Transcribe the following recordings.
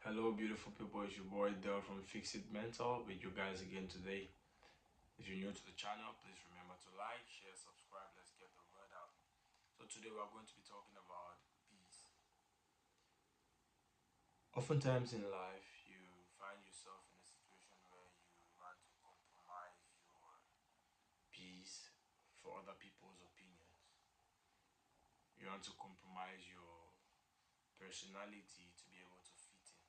Hello, beautiful people. It's your boy Del from Fix It Mental with you guys again today. If you're new to the channel, please remember to like, share, subscribe. Let's get the word out. So today we are going to be talking about peace. Oftentimes in life, you find yourself in a situation where you want to compromise your peace for other people's opinions. You want to compromise your personality to be able to fit in.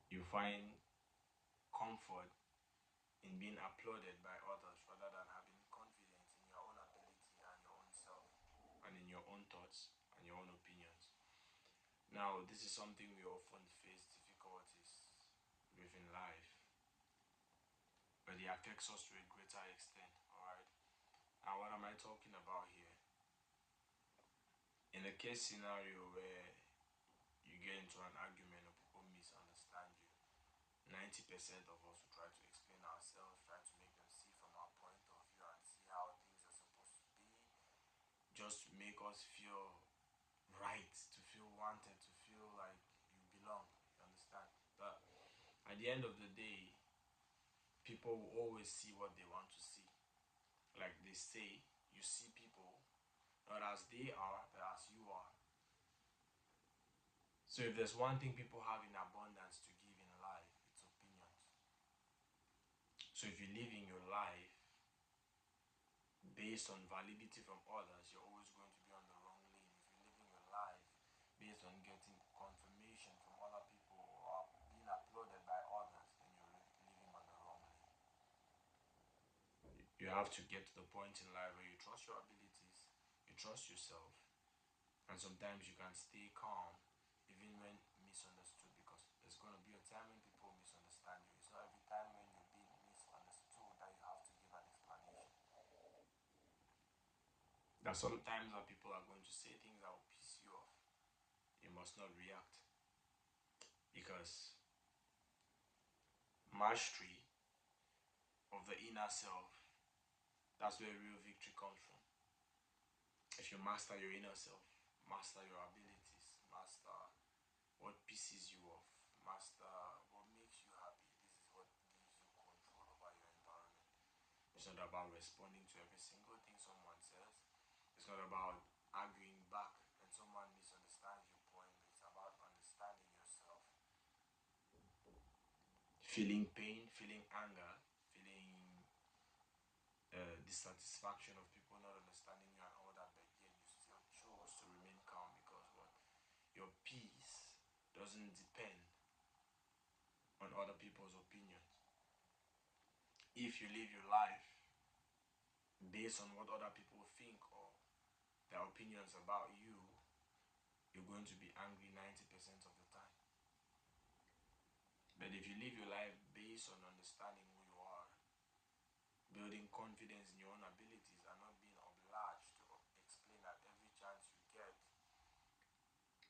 You find comfort in being applauded by others rather than having confidence in your own ability and your own self and in your own thoughts and your own opinions. Now, this is something we often face difficulties with in life, but it affects us to a greater extent, alright? Now, what am I talking about here? In a case scenario where you get into an argument or people misunderstand you, 90% of us will try to explain ourselves, try to make them see from our point of view and see how things are supposed to be, just to make us feel right, to feel wanted, to feel like you belong. You understand? But at the end of the day, people will always see what they want to see. Like they say, you see people not as they are, but as you are. So if there's one thing people have in abundance to give in life, it's opinions. So if you live in your life based on validity from others, you're always going to be on the wrong lane. If you're living your life based on getting confirmation from other people or being applauded by others, then you're living on the wrong lane. You have to get to the point in life where you trust your abilities, you trust yourself, and sometimes you can stay calm even when misunderstood, because there's going to be a time when people misunderstand you. It's not every time when you're being misunderstood that you have to give an explanation. That sometimes that people are going to say things that will piss you off. You must not react, because mastery of the inner self, that's where real victory comes from. If you master your inner self, master your abilities, master what pisses you off, master what makes you happy, this is what gives you control over your environment. It's not about responding to every single thing someone says. It's not about arguing back when someone misunderstands your point. It's about understanding yourself. Feeling pain, feeling anger, feeling dissatisfaction of people not understanding you and all that, but yet you still chose to remain calm because what? Your peace doesn't depend on other people's opinions. If you live your life based on what other people think or their opinions about you, you're going to be angry 90% of the time. But if you live your life based on understanding who you are, building confidence in your own abilities and not being obliged to explain at every chance you get,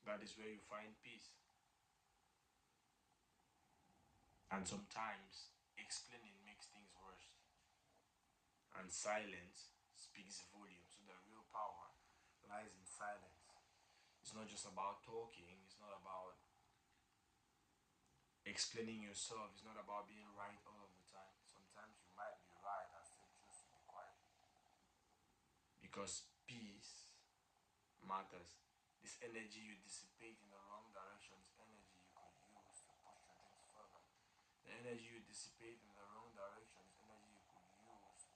that is where you find peace. And sometimes explaining makes things worse, and silence speaks volume. So the real power lies in silence. It's not just about talking, it's not about explaining yourself, it's not about being right all of the time. Sometimes you might be right and still choose to be quiet. Because peace matters. This energy you dissipate in the wrong direction is energy you could use to push your dreams further. The energy you dissipate in the wrong direction is energy you could use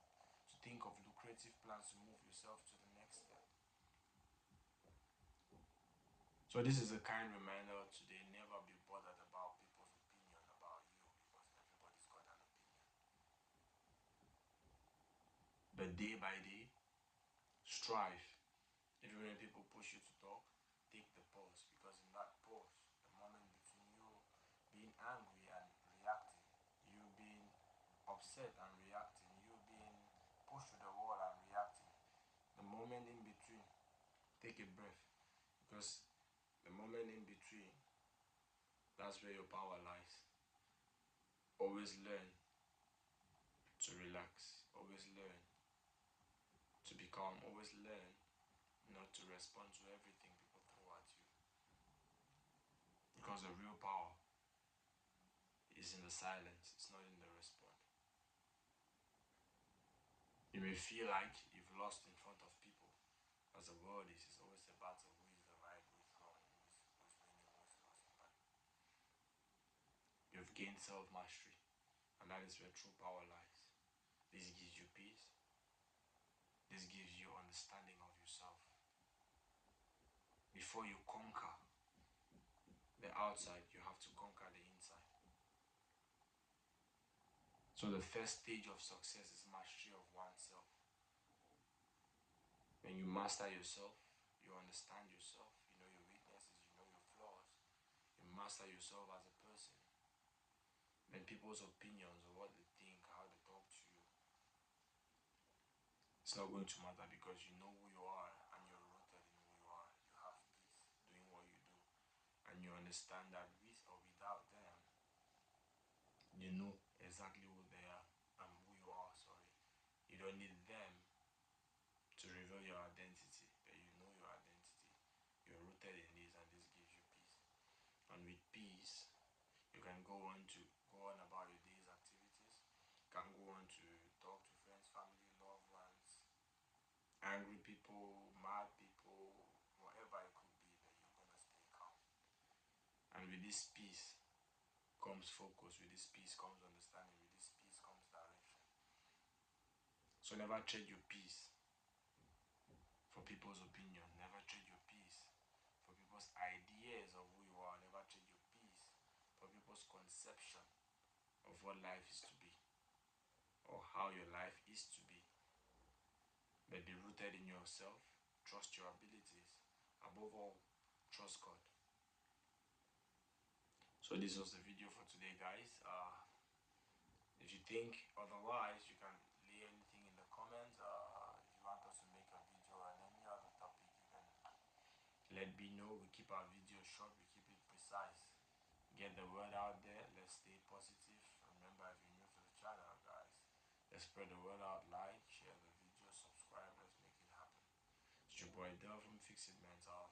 to think of lucrative plans to move yourself to the next step. So this is a kind reminder today, never be bothered about people's opinion about you, because everybody's got an opinion. But day by day, strive. Even when people push you to talk, take the pause, because in that pause, the moment between you being angry and reacting, you being upset and reacting, you being pushed to the wall and reacting, the moment in between, take a breath, because the moment in between, that's where your power lies. Always learn to relax, always learn to be calm, always learn not to respond to everything people throw at you. Because the real power is in the silence, it's not in the response. You may feel like you've lost in front of people, as the world is. It's always a battle who is the right, who is wrong, who's winning, who's losing. But you've gained self mastery, and that is where true power lies. This gives you peace, this gives you understanding of yourself. Before you conquer the outside, you have to conquer the inside. So the first stage of success is mastery of oneself. When you master yourself, you understand yourself, you know your weaknesses, you know your flaws, you master yourself as a person. Then people's opinions or what they think, how they talk to you, it's not going to matter because you know who you are and you're rooted in who you are. You have peace doing what you do. And you understand that with or without them, you know exactly who they are and who you are, sorry. You don't need them to reveal your identity, but you know your identity. You're rooted in this and this gives you peace. And with peace, you can go on about your day's activities. You can go on to talk to friends, family, loved ones, angry people, mad people, whatever it could be, that you're gonna stay calm. And with this peace comes focus, with this peace comes understanding, with this peace comes direction. So never trade your peace for people's opinion, never trade your peace for people's ideas of who you are, never trade your peace for people's conception of what life is to be or how your life is to be. But be rooted in yourself, trust your abilities, above all, trust God. So this was the video for today, guys. If you think otherwise, you can lay anything in the comments. If you want us to make a video on any other topic, you can let me know. We keep our videos short, we keep it precise. Get the word out there. Let's stay positive. Remember, if you're new to the channel, guys, let's spread the word out. Like, share the video, subscribe. Let's make it happen. It's your boy Del from Fix It Mental.